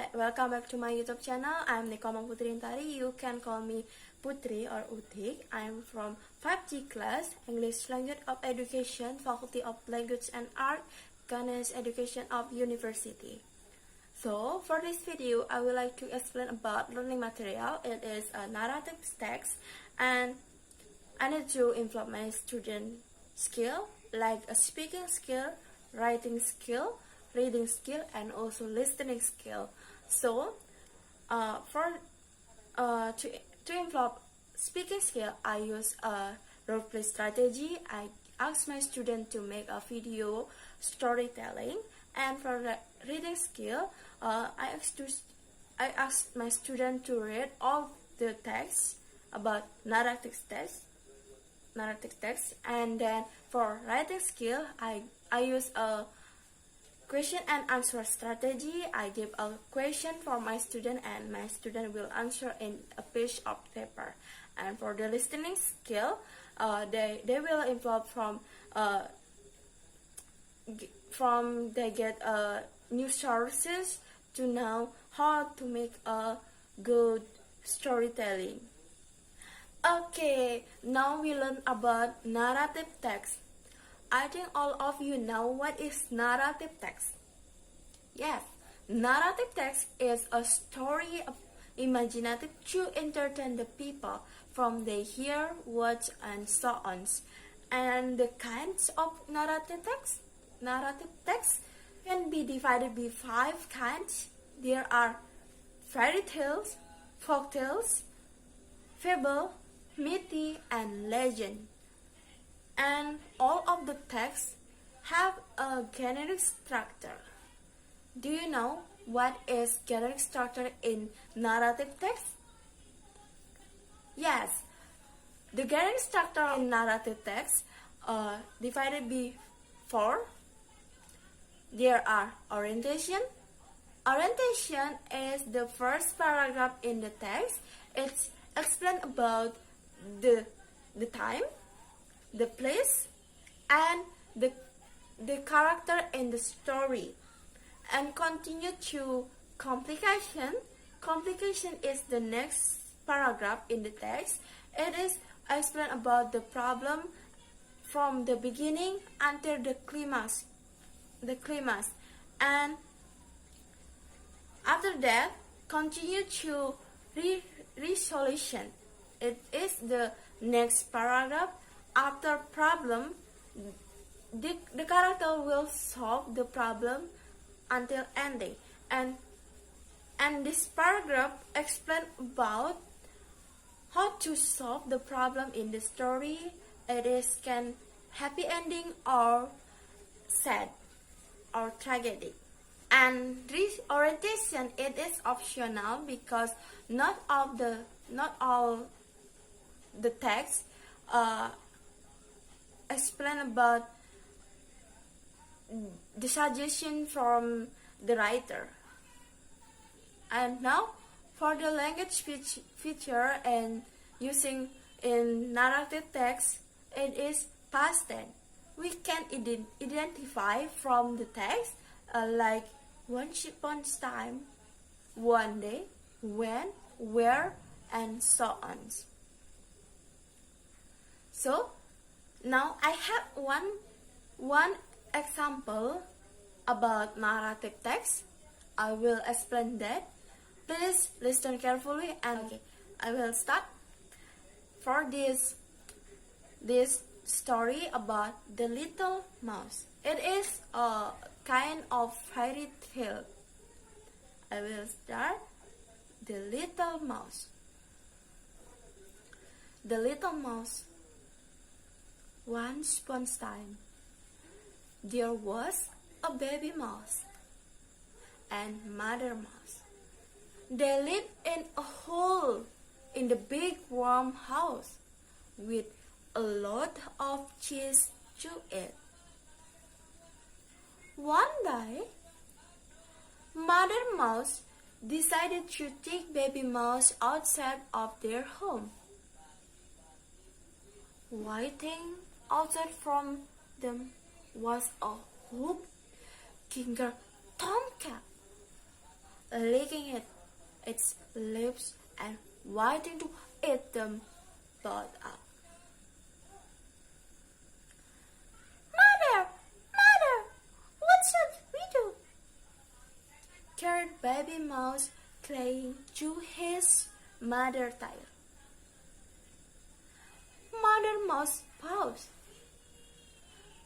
Hi, welcome back to my YouTube channel. I'm Ni Komang Putri Intari. You can call me Putri or Utik. I'm from 5G class, English Language of Education, Faculty of Language and Art, Ganesh Education of University. So, for this video, I would like to explain about learning material. It is a narrative text, and I need to improve my student skill, like a speaking skill, writing skill, reading skill, and also listening skill. So, to improve speaking skill, I use a role play strategy. I ask my student to make a video storytelling, and for the reading skill, I ask my student to read all the text about narrative text, and then for writing skill, I use a question and answer strategy. I give a question for my student, and my student will answer in a page of paper. And for the listening skill, they will improve from they get new sources to know how to make a good storytelling. Okay, now we learn about narrative text. I think all of you know what is narrative text. Yes, narrative text is a story of imaginative to entertain the people from they hear, watch, and so on. And the kinds of narrative text can be divided by 5 kinds. There are fairy tales, folk tales, fable, myth, and legend. And all of the texts have a generic structure. Do you know what is generic structure in narrative text? Yes, the generic structure in narrative text divided by 4. There are orientation. Orientation is the first paragraph in the text. It's explain about the time, the place, and the character in the story. And continue to complication. Complication is the next paragraph in the text. It is explain about the problem from the beginning until the climax. And after that, continue to resolution. It is the next paragraph. After problem, the character will solve the problem until ending. And this paragraph explain about how to solve the problem in the story. It is can happy ending or sad or tragedy. And this orientation, it is optional because not all the text explain about the suggestion from the writer. And now for the language feature and using in narrative text, it is past tense. We can identify from the text like once upon a time, one day, when, where, and so on. So now I have one example about narrative text. I will explain that. Please listen carefully, and okay, I will start. For this story about the little mouse. It is a kind of fairy tale. I will start. The little mouse. The little mouse. Once upon a time, there was a baby mouse and mother mouse. They lived in a hole in the big warm house with a lot of cheese to eat. One day, Mother Mouse decided to take baby mouse outside of their home. Waiting outside from them was a hoop-kinger tomcat. licking its lips and waiting to eat them both up. Mother! Mother! What should we do? Carried baby mouse clinging to his mother's tail. Mother mouse paused,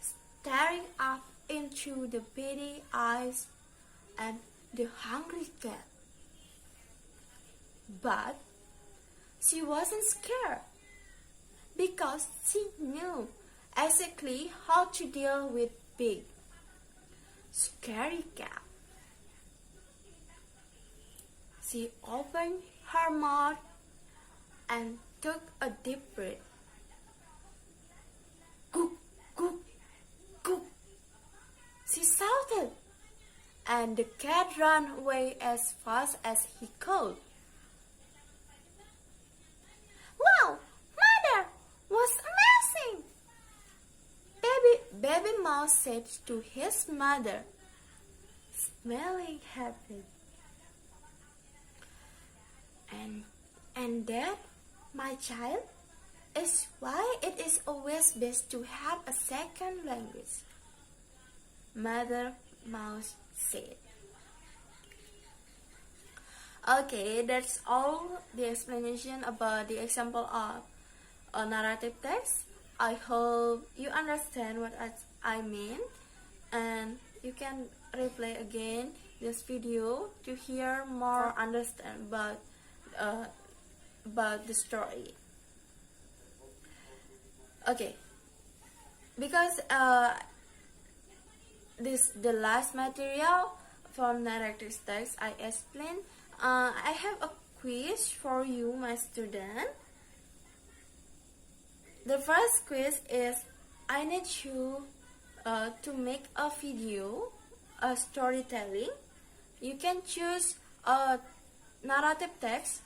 staring up into the beady eyes and the hungry cat. But she wasn't scared because she knew exactly how to deal with big, scary cat. She opened her mouth and took a deep breath. Cook, cook, cook, she shouted, and the cat ran away as fast as he could. Wow, Mother was amazing! Baby mouse said to his mother, smiling happy. And that, my child, is why it is always best to have a second language, Mother Mouse said. Okay, that's all the explanation about the example of a narrative text. I hope you understand what I mean, and you can replay again this video to hear more understand about the story. Okay, because this the last material from narrative text I explained. I have a quiz for you, my student. The first quiz is I need you to make a video, a storytelling. You can choose a narrative text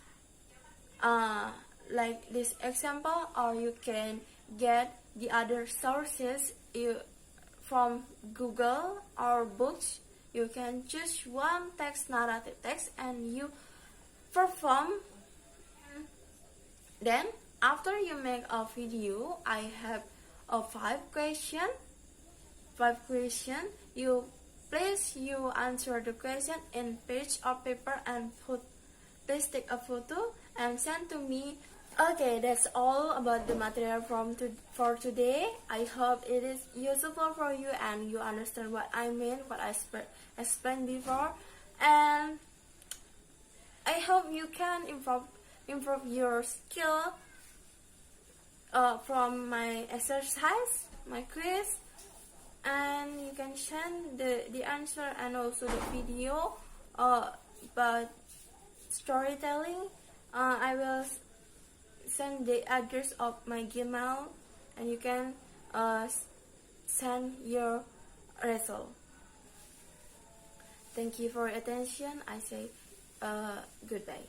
like this example, or you can get the other sources from Google or books. You can choose one text, narrative text, and you perform. Then after you make a video, I have a 5 question. You answer the question in page or paper and please take a photo and send to me. Okay, that's all about the material for today. I hope it is useful for you and you understand what I mean, what I explained before, and I hope you can improve your skill from my exercise, my quiz, and you can send the answer and also the video about storytelling. I will send the address of my Gmail, and you can send your result. Thank you for your attention. I say goodbye.